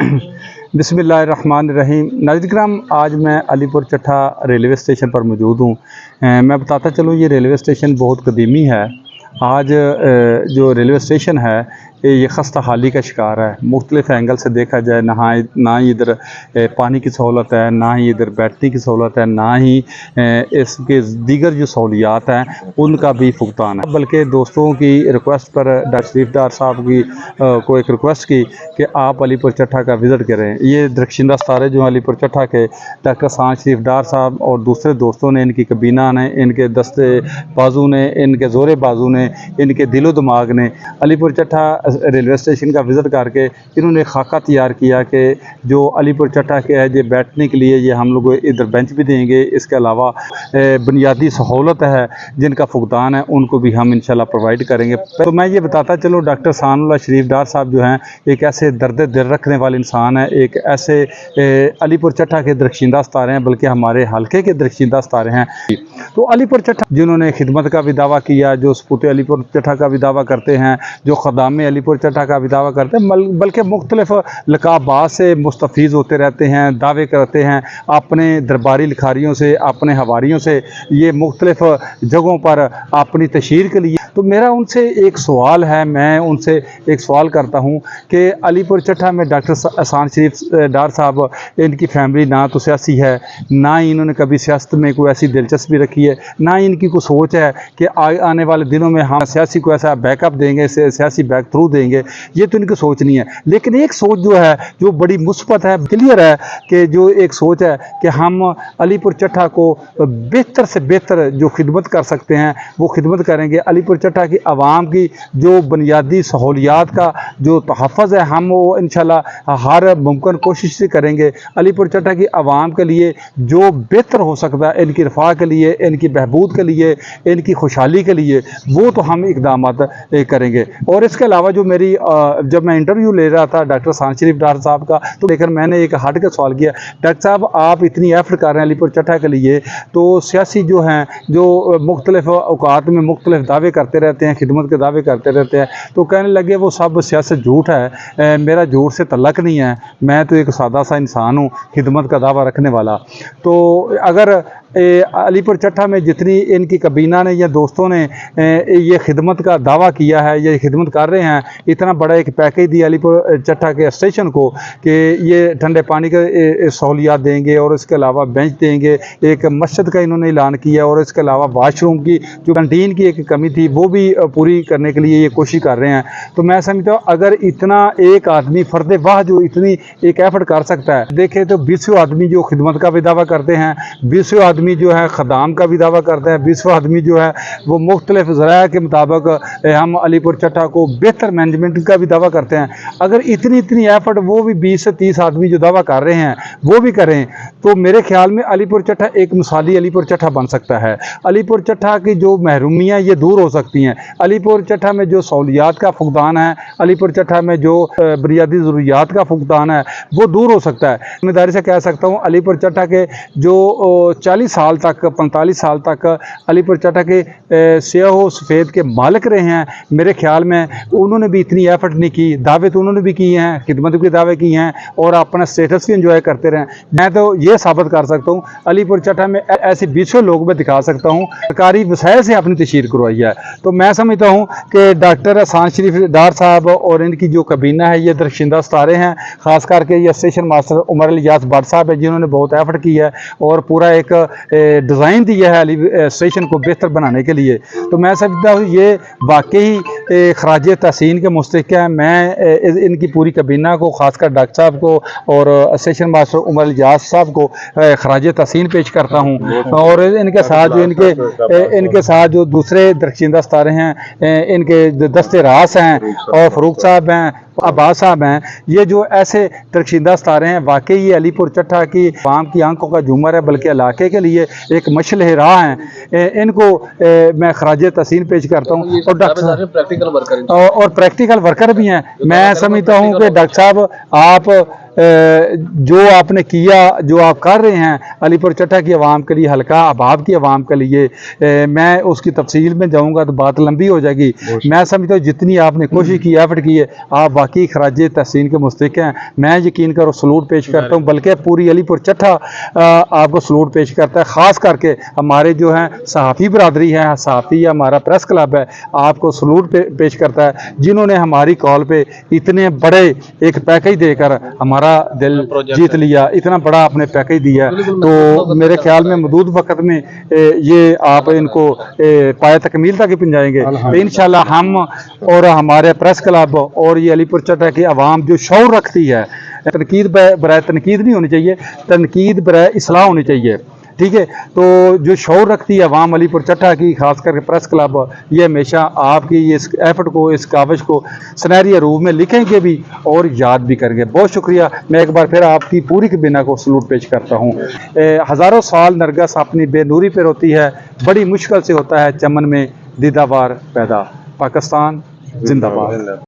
बिस्मिल्लाहिर्रहमानिर्रहीम। नाज़रीन, आज मैं अलीपुर चट्ठा रेलवे स्टेशन पर मौजूद हूँ। मैं बताता चलूँ, ये रेलवे स्टेशन बहुत कदीमी है। आज जो रेलवे स्टेशन है ये खस्ता हाली का शिकार है। मुख्तलिफ़ एंगल से देखा जाए, ना ही इधर पानी की सहूलत है, ना ही इधर बैठने की सहूलत है, ना ही इसके दीगर जो सहूलियात हैं उनका भी भुगतान है। बल्कि दोस्तों की रिक्वेस्ट पर डॉक्टर शरीफ डार साहब की को एक रिक्वेस्ट की कि आप अलीपुर चट्ठा का विज़िट करें। ये दरख्शिंदा सितारे जो अलीपुर चट्ठा के डॉक्टर शरीफ डार साहब और दूसरे दोस्तों ने, इनकी कबीना ने, इनके दस्ते बाजू ने, इनके ज़ोरे बाजू ने, इनके दिलो दिमाग ने अलीपुर चट्ठा रेलवे स्टेशन का विज़िट करके इन्होंने खाका तैयार किया कि जो अलीपुर चट्ठा के है ये बैठने के लिए ये हम लोग इधर बेंच भी देंगे। इसके अलावा बुनियादी सहूलत है जिनका भुगतान है उनको भी हम इंशाल्लाह प्रोवाइड करेंगे। तो मैं ये बताता चलूँ, डॉक्टर शरीफ डार साहब जो हैं एक ऐसे दर्द दिल रखने वाले इंसान है, एक ऐसे अलीपुर चट्ठा के दरख्शिंदा सितारे हैं, बल्कि हमारे हल्के के दरख्शिंदा सितारे हैं। तो अलीपुर चट्ठा जिन्होंने खिदमत का भी दावा किया, जो सपूत अलीपुर चट्ठा का भी दावा करते हैं, जो ख़दाम अलीपुर चट्ठा का भी दावा करते हैं, बल्कि मुख्तलिफ़ लक़ाबात से मुस्तफ़ीज़ होते रहते हैं, दावे करते हैं अपने दरबारी लिखारियों से, अपने हवारियों से, ये मुख्तलिफ़ जगहों पर अपनी तशहीर के लिए। तो मेरा उनसे एक सवाल है, मैं उनसे एक सवाल करता हूँ कि अलीपुर चट्ठा में डॉक्टर शरीफ डार साहब, इनकी फैमिली ना तो सियासी है, ना ही इन्होंने कभी सियासत में कोई ऐसी दिलचस्पी रखी है, ना ही इनकी कोई सोच है कि आने वाले दिनों में हम सियासी को ऐसा बैकअप देंगे, सियासी बैक थ्रू देंगे। ये तो इनकी सोच नहीं है। लेकिन एक सोच जो है जो बड़ी मुस्बत है, क्लियर है कि जो एक सोच है कि हम अलीपुर चट्ठा को बेहतर से बेहतर जो खिदमत कर सकते हैं वो खिदमत करेंगे। अलीपुर चट्ठा की आवाम की जो बुनियादी सहूलियात का जो तहफ़्फ़ुज़ है हम वो इंशाल्लाह हर मुमकिन कोशिश से करेंगे। अलीपुर चट्ठा की आवाम के लिए जो बेहतर हो सकता है, इनकी रफ़ा के लिए, इनकी बहबूद के लिए, इनकी खुशहाली के लिए, वो तो हम इक़दामात करेंगे। और इसके अलावा जो मेरी जब मैं इंटरव्यू ले रहा था डॉक्टर शरीफ डार साहब का, तो लेकर मैंने एक हट के सवाल किया, डॉक्टर साहब आप इतनी एफर्ट कर रहे हैं अलीपुर चट्ठा के लिए, तो सियासी जो हैं जो मुख्तलिफ़ औकात में मुख्तलिफ़ दावे करते रहते हैं, खिदमत के दावे करते रहते हैं, तो कहने लगे वो सब सियासत झूठ है, मेरा झूठ से तल्लक नहीं है, मैं तो एक सादा सा इंसान हूँ खिदमत का दावा रखने वाला। तो अगर अलीपुर चट्ठा में जितनी इनकी कबीना ने या दोस्तों ने ये खिदमत का दावा किया है, ये खिदमत कर रहे हैं, इतना बड़ा एक पैकेज दिया अलीपुर चट्ठा के स्टेशन को कि ये ठंडे पानी के सहूलियात देंगे और इसके अलावा बेंच देंगे, एक मस्जिद का इन्होंने ऐलान किया, और इसके अलावा वाशरूम की जो कैंटीन की एक कमी थी वो भी पूरी करने के लिए ये कोशिश कर रहे हैं। तो मैं समझता हूँ अगर इतना एक आदमी फ़र्द वाह जो इतनी एक एफर्ट कर सकता है, देखें तो 20 आदमी जो खिदमत का भी दावा करते हैं, 20 आदमी जो है ख़दाम का भी दावा करते हैं, 20 आदमी जो है वो मुख्तलिफ़ ज़राया के मुताबिक हम अलीपुर चट्ठा को बेहतर मैनेजमेंट का भी दावा करते हैं। अगर इतनी एफर्ट वो भी 20 से 30 आदमी जो दावा कर रहे हैं वो भी करें, तो मेरे ख्याल में अलीपुर चट्ठा एक मिसाली अलीपुर चट्ठा बन सकता है। अलीपुर चट्ठा की जो महरूमियाँ ये दूर हो सकती हैं। अलीपुर चट्ठा में जो सहूलियात का फुकदान है, अलीपुर चट्ठा में जो बुनियादी ज़रूरियात का फुकदान है वो दूर हो सकता है। जिम्मेदारी से कह सकता हूँ अलीपुर चट्ठा के जो 40 साल तक, 45 साल तक अलीपुर चट्ठा के सियाह सफ़ेद के मालिक रहे हैं, मेरे ख्याल में उन्होंने भी इतनी एफर्ट नहीं की, दावे तो उन्होंने भी किए हैं, खिदमत के दावे किए हैं और अपना स्टेटस भी इंजॉय करते रहे। मैं तो ये साबित कर सकता हूँ अलीपुर चट्ठा में ऐसे 20 लोग मैं दिखा सकता हूँ सरकारी वसाइल से अपनी तशहीर करवाई है। तो मैं समझता हूँ कि डॉक्टर शरीफ डार साहब और इनकी जो कबीना है ये दरख्शिंदा सितारे हैं। ख़ास करके ये स्टेशन मास्टर उमर इलियास भट्ट साहब है जिन्होंने बहुत एफर्ट की है और पूरा एक डिज़ाइन दिया है अली स्टेशन को बेहतर बनाने के लिए। तो मैं समझता हूँ ये वाकई खराज तहसीन के मुस्तहिक़ है। मैं इनकी पूरी कबीना को, ख़ासकर डॉक्टर साहब को और स्टेशन मास्टर उमर इलियास साहब को खराज तहसीन पेश करता हूँ। और इनके साथ जो दूसरे दरख्शिंदा सितारे हैं, इनके दस्ते रास हैं और फ़रूक साहब हैं, अब्बास साहब हैं, ये जो ऐसे दरख्शिंदा सितारे हैं वाकई ये अलीपुर चट्ठा की आवाम की आंखों का झूमर है, बल्कि इलाके के लिए एक मशअल राह हैं। इनको मैं खराज तहसीन पेश करता हूँ। और प्रैक्टिकल वर्कर भी हैं। मैं समझता हूँ कि डॉक्टर साहब आप जो आपने किया, जो आप कर रहे हैं अलीपुर चट्टा की आवाम के लिए, हल्का अहबाब की आवाम के लिए, मैं उसकी तफसील में जाऊँगा तो बात लंबी हो जाएगी। मैं समझता हूँ जितनी आपने कोशिश की, एफर्ट की है, आप वाकई खराज तहसीन के मुस्तहिक हैं। मैं यकीन करो सलूट पेश करता हूँ, बल्कि पूरी अलीपुर चट्टा आपको सलूट पेश करता है। ख़ास करके हमारे जो हैं सहाफ़ी बरादरी है, सहाफ़ी हमारा प्रेस क्लब है, आपको सलूट पेश करता है, जिन्होंने हमारी कॉल पे इतने बड़े एक पैकेज देकर हमारा दिल जीत लिया। इतना बड़ा आपने पैकेज दिया, तो मेरे ख्याल में मदूद वक्त में ये आप इनको पाया तकमील तक ही पहुँचाएंगे। तो इंशाल्लाह हम और हमारे प्रेस क्लब और ये अलीपुर चट्टा की आवाम जो शौर रखती है, तनकीद बराए तनकीद नहीं होनी चाहिए, तनकीद बराए इस्लाह होनी चाहिए, ठीक है। तो जो शौर रखती है आवाम अलीपुर चट्टा की, खास करके प्रेस क्लब, ये हमेशा आपकी इस एफर्ट को, इस काविश को सुनहरी रूप में लिखेंगे भी और याद भी करेंगे। बहुत शुक्रिया। मैं एक बार फिर आपकी पूरी कबीना को सलूट पेश करता हूँ। हज़ारों साल नरगस अपनी बेनूरी पर होती है, बड़ी मुश्किल से होता है चमन में दीदावार पैदा। पाकिस्तान जिंदाबाद।